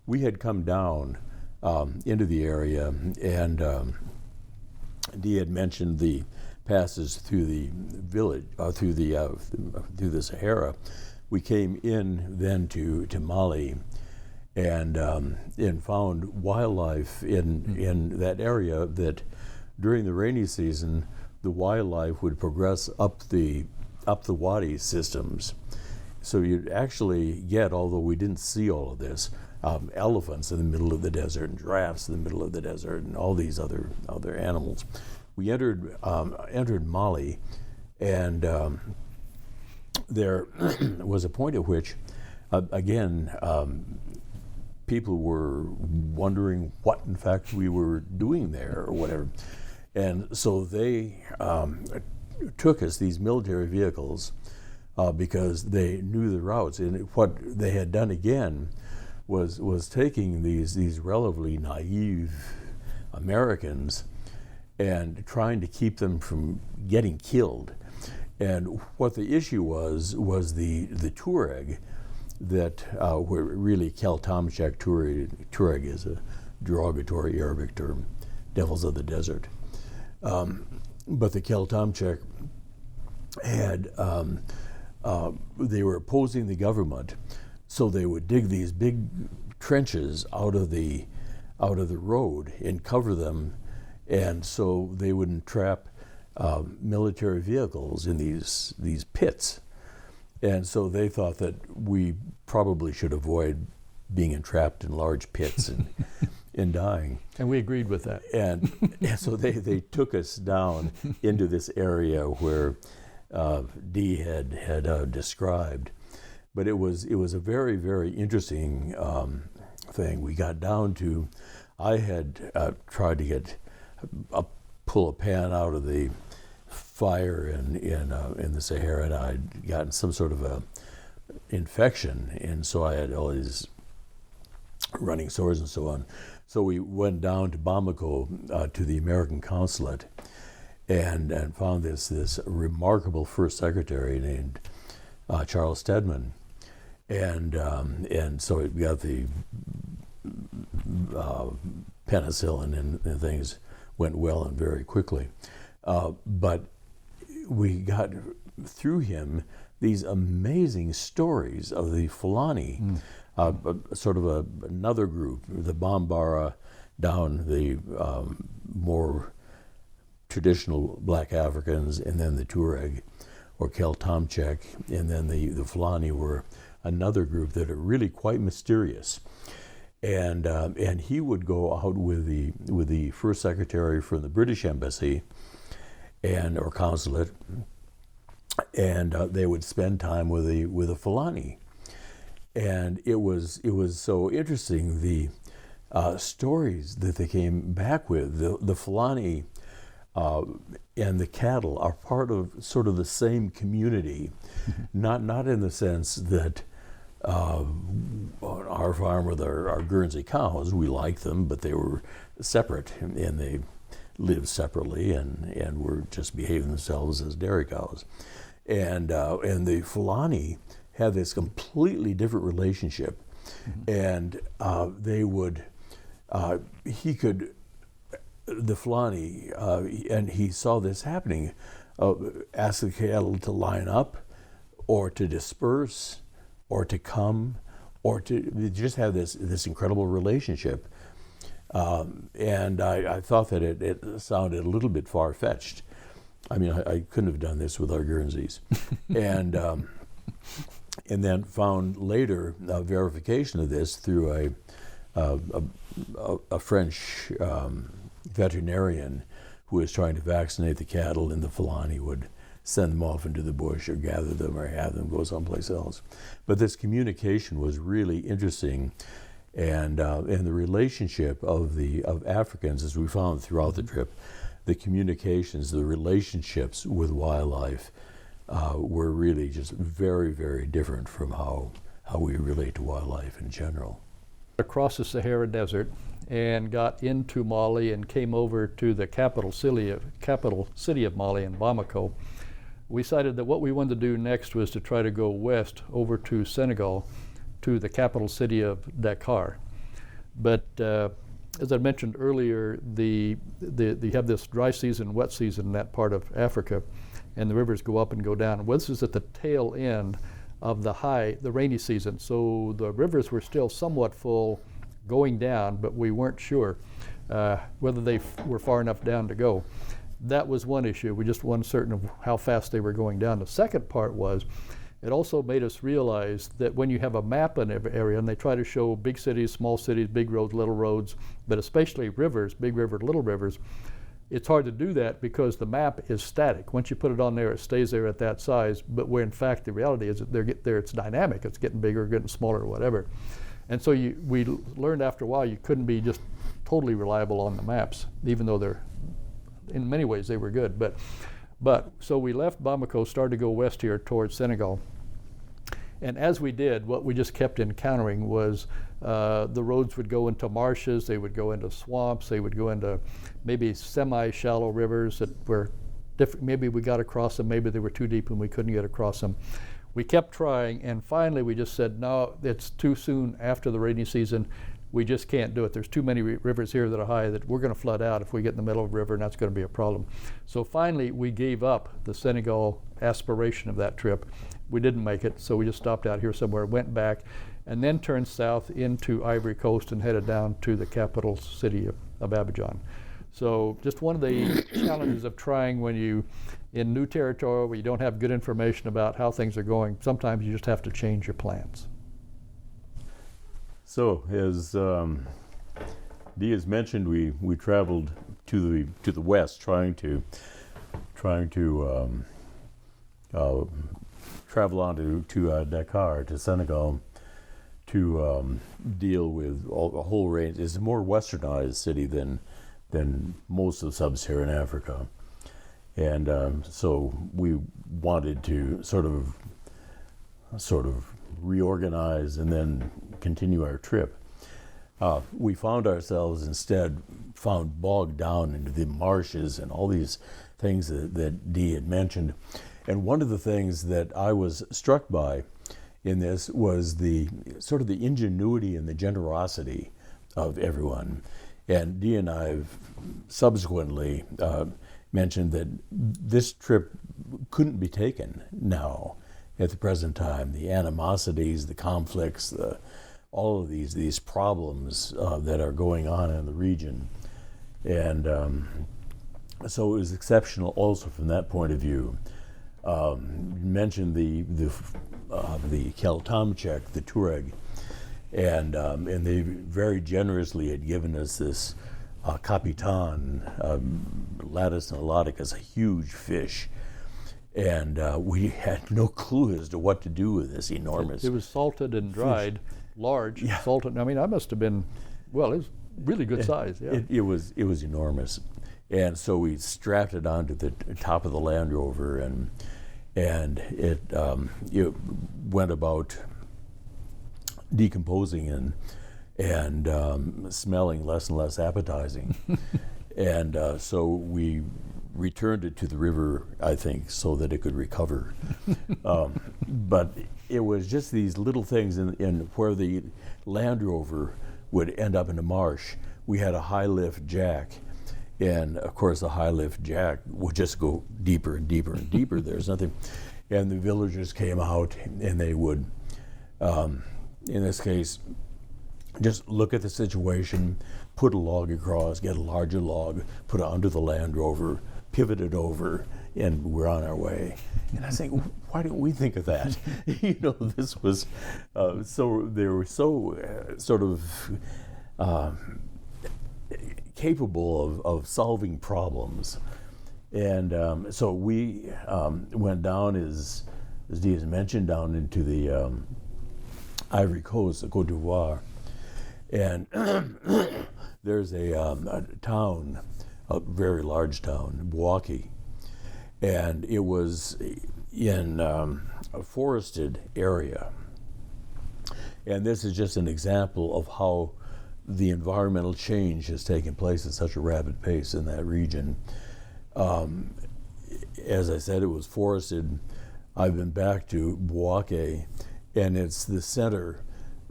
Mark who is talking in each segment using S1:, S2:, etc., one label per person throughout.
S1: we had come down into the area, and Dee had mentioned the passes through the village, through the Sahara. We came in then to Mali, and found wildlife in that area that during the rainy season the wildlife would progress up the wadi systems. So you'd actually get, although we didn't see all of this, elephants in the middle of the desert and giraffes in the middle of the desert and all these other animals. We entered Mali, and there was a point at which, again, people were wondering what, in fact, we were doing there or whatever. And so they took us, these military vehicles, because they knew the routes. And what they had done again was taking these relatively naive Americans and trying to keep them from getting killed. And what the issue was the Tuareg, that were really Keltamchek. Tuareg is a derogatory Arabic term, devils of the desert. But the Keltamchek had, they were opposing the government, so they would dig these big trenches out of the road and cover them, and so they would entrap military vehicles in these pits. And so they thought that we probably should avoid being entrapped in large pits and dying.
S2: And we agreed with that.
S1: And so they took us down into this area where Dee had described. But it was a very, very interesting thing. We got down to, I had tried to pull a pan out of the fire in the Sahara, and I'd gotten some sort of a infection, and so I had all these running sores and so on. So we went down to Bamako to the American consulate, and found this remarkable first secretary named Charles Stedman, and so we got the penicillin and things went well and very quickly. But we got through him these amazing stories of the Fulani, sort of another group, the Bambara down, the more traditional black Africans, and then the Tuareg or Keltamchek, and then the Fulani were another group that are really quite mysterious. And he would go out with the first secretary from the British embassy or consulate, and they would spend time with the Fulani. And it was so interesting, the stories that they came back with. The Fulani and the cattle are part of sort of the same community, not in the sense that our farm with our Guernsey cows, we liked them, but they were separate, and they lived separately and were just behaving themselves as dairy cows. And the Fulani had this completely different relationship, and they would, the Fulani, and he saw this happening, ask the cattle to line up, or to disperse, or to come, or to just have this incredible relationship. And I thought that it sounded a little bit far-fetched. I mean, I couldn't have done this with our Guernseys. And then found later verification of this through a French veterinarian who was trying to vaccinate the cattle, and the Fulani would send them off into the bush or gather them or have them go someplace else. But this communication was really interesting, and the relationship of Africans, as we found throughout the trip, the communications, the relationships with wildlife were really just very, very different from how we relate to wildlife in general.
S2: Across the Sahara Desert and got into Mali and came over to the capital city of Mali in Bamako. We decided that what we wanted to do next was to try to go west over to Senegal, to the capital city of Dakar. But as I mentioned earlier, you have this dry season, wet season in that part of Africa, and the rivers go up and go down. Well, this is at the tail end of the rainy season, so the rivers were still somewhat full going down, but we weren't sure whether they were far enough down to go. That was one issue. We just weren't certain of how fast they were going down. The second part was, it also made us realize that when you have a map in every area, and they try to show big cities, small cities, big roads, little roads, but especially rivers, big river, little rivers, it's hard to do that because the map is static. Once you put it on there, it stays there at that size, but where in fact the reality is that it's dynamic. It's getting bigger, getting smaller, or whatever. And so we learned after a while you couldn't be just totally reliable on the maps, even though in many ways they were good. But so we left Bamako, started to go west here towards Senegal. And as we did, what we just kept encountering was the roads would go into marshes, they would go into swamps, they would go into maybe semi-shallow rivers that were different. Maybe we got across them, maybe they were too deep and we couldn't get across them. We kept trying, and finally we just said, no, it's too soon after the rainy season. We just can't do it. There's too many rivers here that are high that we're going to flood out if we get in the middle of a river, and that's going to be a problem. So finally, we gave up the Senegal aspiration of that trip. We didn't make it, so we just stopped out here somewhere, went back, and then turned south into Ivory Coast and headed down to the capital city of Abidjan. So just one of the challenges of trying when you in new territory where you don't have good information about how things are going, sometimes you just have to change your plans.
S1: So, as Dee has mentioned, we traveled to the west, trying to travel on to Dakar, to Senegal, to deal with a whole range. It's a more westernized city than most of sub-Saharan Africa, and so we wanted to sort of reorganize and then continue our trip. We found ourselves instead bogged down into the marshes and all these things that Dee had mentioned. And one of the things that I was struck by in this was the sort of the ingenuity and the generosity of everyone. And Dee and I have subsequently mentioned that this trip couldn't be taken now at the present time. The animosities, the conflicts, all of these problems that are going on in the region. And so it was exceptional also from that point of view. You mentioned the Keltamchek, the Tuareg, and they very generously had given us this capitan, Latus nauticus, a huge fish. And we had no clue as to what to do with this enormous.
S2: It was salted and dried,
S1: fish.
S2: Large, yeah. Salted. I mean, I must have been, well, it was really good size. Yeah.
S1: It was enormous, and so we strapped it onto the top of the Land Rover, and it went about decomposing and smelling less and less appetizing, and so we returned it to the river, I think, so that it could recover. But it was just these little things in where the Land Rover would end up in a marsh. We had a high lift jack, and of course the high lift jack would just go deeper and deeper and deeper. There's nothing. And the villagers came out and they would, in this case, just look at the situation, put a log across, get a larger log, put it under the Land Rover, pivot it over, and we're on our way. And I think, why didn't we think of that? This was so they were so sort of capable of solving problems. And so we went down, as Dee has mentioned, down into the Ivory Coast, the Côte d'Ivoire. And there's a town, a very large town, Bouaké, and it was in a forested area. And this is just an example of how the environmental change has taken place at such a rapid pace in that region. As I said, it was forested. I've been back to Bouaké, and it's the center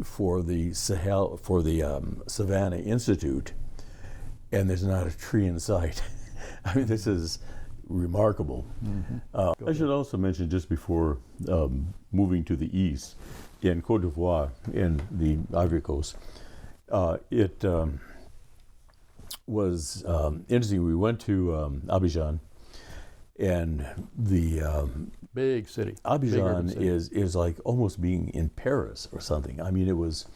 S1: for the Savannah Institute, and there's not a tree in sight. I mean, this is remarkable. I should also mention, just before moving to the east, in Côte d'Ivoire, in the Ivory Coast, it was interesting. We went to Abidjan, and the
S2: big city.
S1: Abidjan is like almost being in Paris or something. I mean, it was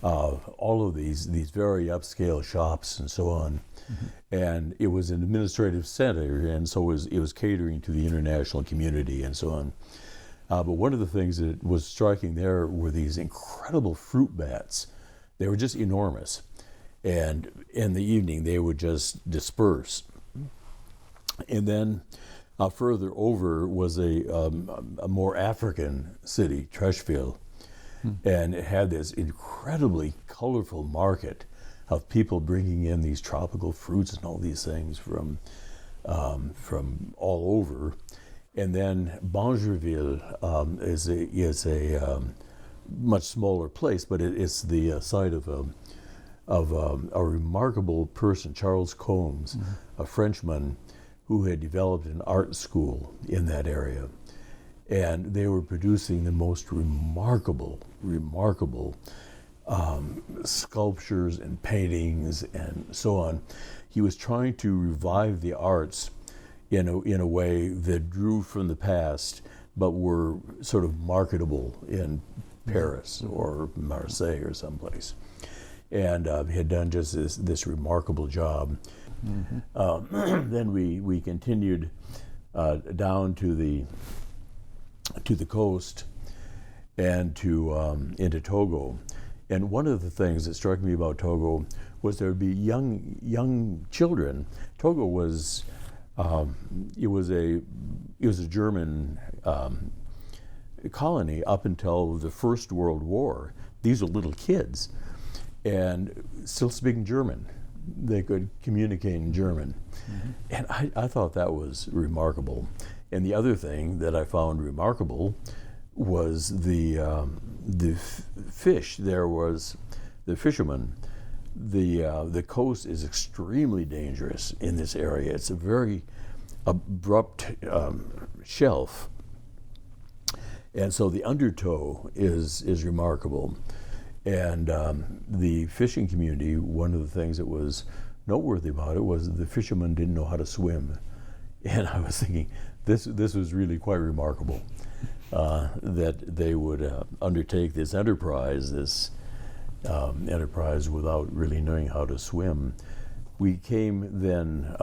S1: all of these very upscale shops and so on, and it was an administrative center, and so it was catering to the international community and so on. But one of the things that was striking there were these incredible fruit bats. They were just enormous, and in the evening they would just disperse. And then further over was a more African city, Trècheville, and it had this incredibly colorful market of people bringing in these tropical fruits and all these things from all over. And then Bangerville is a much smaller place, but it's the site of a remarkable person, Charles Combs, a Frenchman who had developed an art school in that area. And they were producing the most remarkable sculptures and paintings and so on. He was trying to revive the arts in a way that drew from the past, but were sort of marketable in Paris or Marseille or someplace. And he had done just this remarkable job. Then we continued down to the coast and into Togo. And one of the things that struck me about Togo was there would be young children. Togo was it was a German colony up until the First World War. These are little kids, and still speaking German. They could communicate in German, and I thought that was remarkable. And the other thing that I found remarkable was the fish. There was the fishermen. The coast is extremely dangerous in this area. It's a very abrupt shelf, and so the undertow is remarkable. And the fishing community, one of the things that was noteworthy about it was the fishermen didn't know how to swim. And I was thinking, this was really quite remarkable, that they would undertake this enterprise without really knowing how to swim. We came then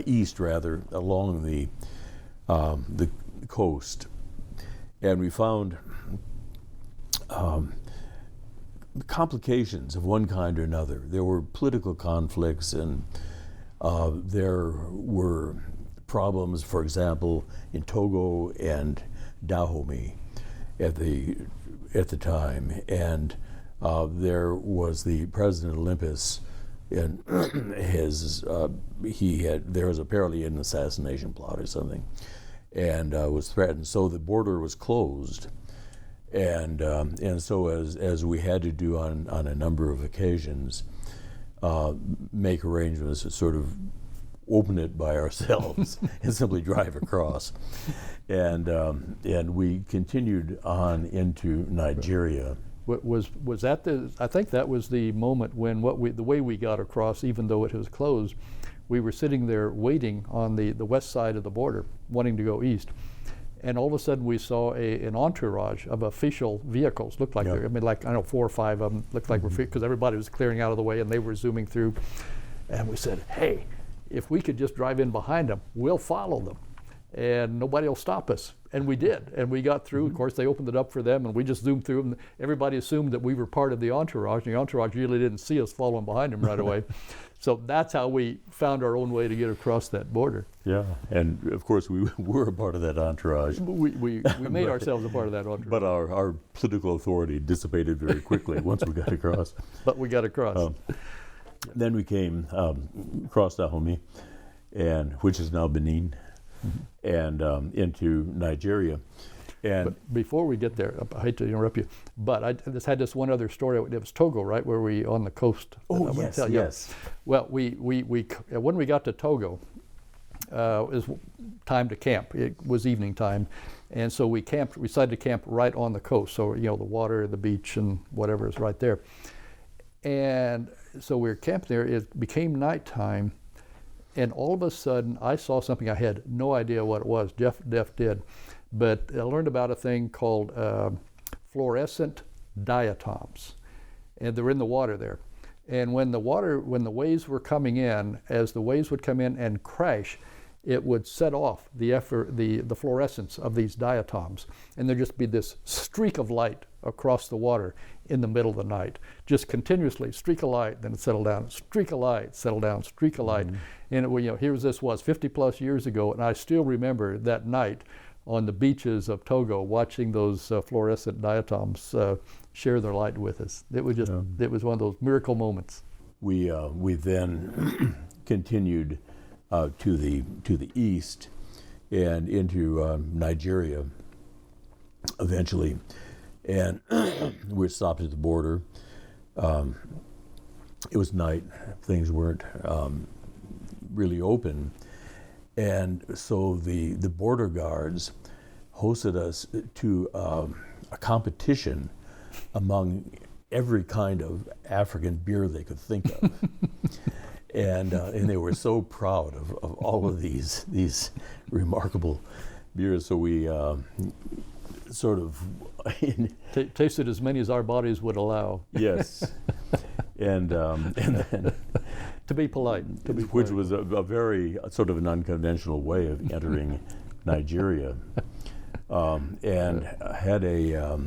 S1: east along the coast, and we found complications of one kind or another. There were political conflicts, and there were problems, for example, in Togo and Dahomey at the time, and there was the President Olympus, and there was apparently an assassination plot or something, and was threatened. So the border was closed. And so as we had to do on a number of occasions, make arrangements to sort of open it by ourselves and simply drive across. And we continued on into Nigeria.
S2: Was that I think that was the moment when the way we got across, even though it was closed, we were sitting there waiting on the west side of the border, wanting to go east. And all of a sudden we saw an entourage of official vehicles. Looked like, I mean, like, I don't know, 4 or 5 of them looked like because everybody was clearing out of the way and they were zooming through. And we said, hey, if we could just drive in behind them, we'll follow them and nobody will stop us. And we did, and we got through. Of course, they opened it up for them and we just zoomed through them. Everybody assumed that we were part of the entourage, and the entourage really didn't see us following behind them right away. So that's how we found our own way to get across that border.
S1: Yeah, and of course we were a part of that entourage.
S2: We made ourselves a part of that entourage.
S1: But our political authority dissipated very quickly once we got across.
S2: But we got across.
S1: Then we came across Dahomey, which is now Benin, and into Nigeria. And
S2: but before we get there, I hate to interrupt you, but I just had this one other story. It was Togo, right, where we on the coast.
S1: oh yes, yes.
S2: Well, when we got to Togo, it was time to camp. It was evening time, and so we decided to camp right on the coast. So the water, the beach, and whatever is right there. And so we were camping there. It became nighttime, and all of a sudden I saw something. I had no idea what it was. Jeff did, but I learned about a thing called fluorescent diatoms, and they're in the water there. And when the waves were coming in, as the waves would come in and crash, it would set off the fluorescence of these diatoms, and there'd just be this streak of light across the water in the middle of the night, just continuously, streak of light, then it settled down, streak of light, settle down, streak of light. And here this was 50 plus years ago, and I still remember that night on the beaches of Togo watching those fluorescent diatoms share their light with us. It was just, it was one of those miracle moments.
S1: We then continued to the east and into Nigeria eventually, and we stopped at the border. It was night; things weren't really open, and so the border guards hosted us to a competition among every kind of African beer they could think of. And they were so proud of all of these remarkable beers. So we sort of
S2: tasted as many as our bodies would allow.
S1: Yes, and then
S2: to be polite,
S1: which was a very sort of an unconventional way of entering Nigeria, and I had a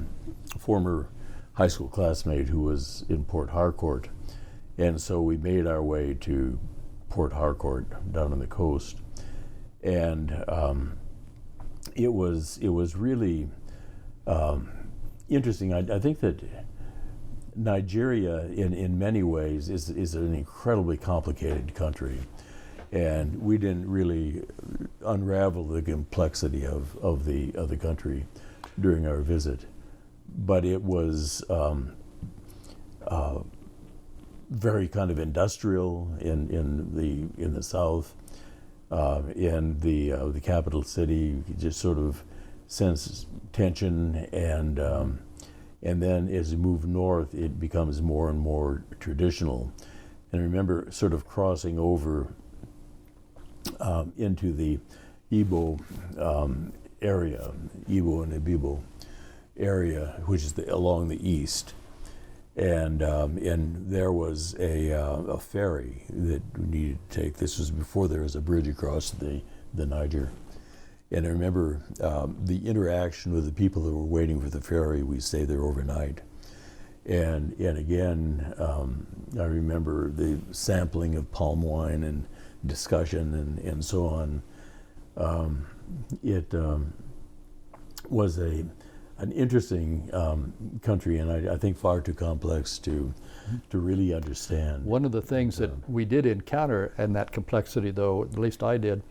S1: former high school classmate who was in Port Harcourt. And so we made our way to Port Harcourt down on the coast, and it was really interesting. I think that Nigeria, in many ways, is an incredibly complicated country, and we didn't really unravel the complexity of the country during our visit, but it was. Very kind of industrial in the south, in the capital city. You could just sort of sense tension, and then as you move north, it becomes more and more traditional. And I remember sort of crossing over into the Igbo area, Igbo and Ibibo area, which is along the east. And there was a ferry that we needed to take. This was before there was a bridge across the Niger. And I remember the interaction with the people that were waiting for the ferry. We stayed there overnight. And again, I remember the sampling of palm wine and discussion and so on. It was an interesting country, and I think far too complex to really understand.
S2: One of the things that we did encounter in that complexity, though, at least I did,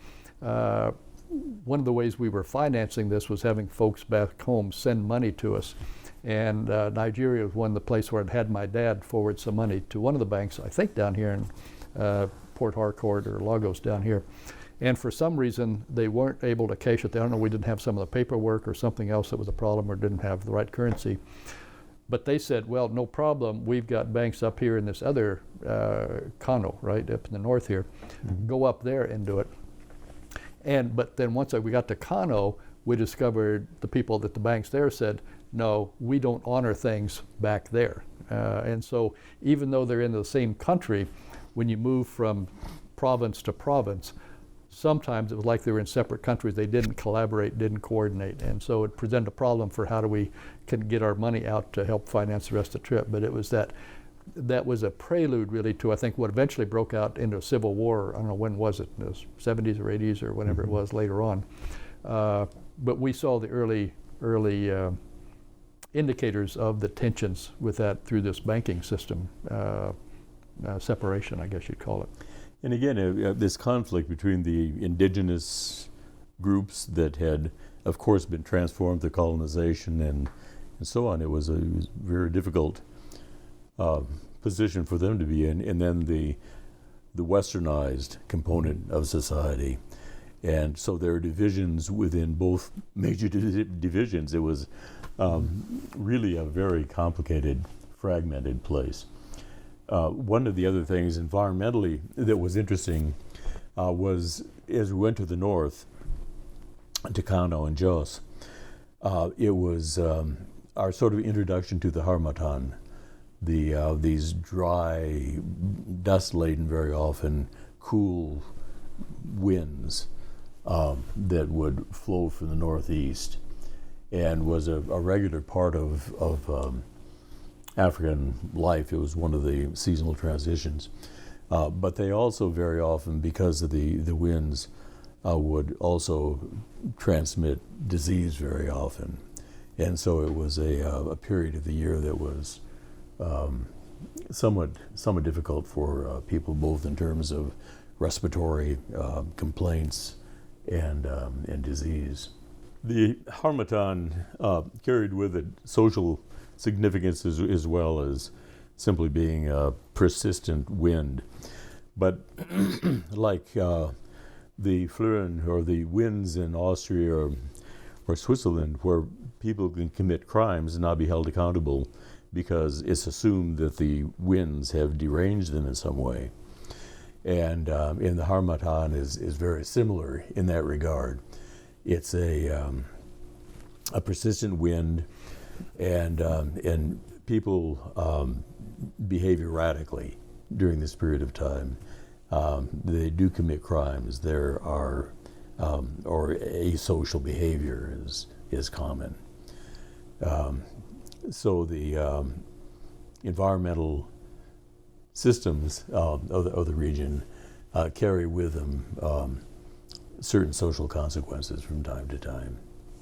S2: one of the ways we were financing this was having folks back home send money to us. And Nigeria was one of the places where I'd had my dad forward some money to one of the banks, I think down here in Port Harcourt or Lagos down here. And for some reason, they weren't able to cash it. I don't know, we didn't have some of the paperwork or something else that was a problem, or didn't have the right currency. But they said, well, no problem. We've got banks up here in this other Kano, right, up in the north here. Mm-hmm. Go up there and do it. But then once we got to Kano, we discovered the people that the banks there said, no, we don't honor things back there. And so even though they're in the same country, when you move from province to province, sometimes it was like they were in separate countries. They didn't collaborate, didn't coordinate, and so it presented a problem for how do we can get our money out to help finance the rest of the trip. But it was that was a prelude really to, I think, what eventually broke out into a civil war. I don't know, when was it? In the 70s or 80s or whenever it was later on. But we saw the early indicators of the tensions with that through this banking system separation, I guess you'd call it.
S1: And again, this conflict between the indigenous groups that had, of course, been transformed through colonization and so on. It was a very difficult position for them to be in. And then the westernized component of society. And so there are divisions within both major divisions. It was really a very complicated, fragmented place. One of the other things environmentally that was interesting was as we went to the north, to Kano and Jos, it was our sort of introduction to the harmattan, these dry, dust-laden, very often cool winds that would flow from the northeast, and was a regular part of African life. It was one of the seasonal transitions. But they also very often, because of the winds, would also transmit disease very often. And so it was a period of the year that was somewhat difficult for people, both in terms of respiratory complaints and disease. The harmattan carried with it social significance as well as simply being a persistent wind. But like the Flöhen or the winds in Austria or Switzerland, where people can commit crimes and not be held accountable because it's assumed that the winds have deranged them in some way. And the harmattan is very similar in that regard. It's a persistent wind, and people behave erratically during this period of time. They do commit crimes. There are, or asocial behavior is common. So the environmental systems of the region carry with them certain social consequences from time to time.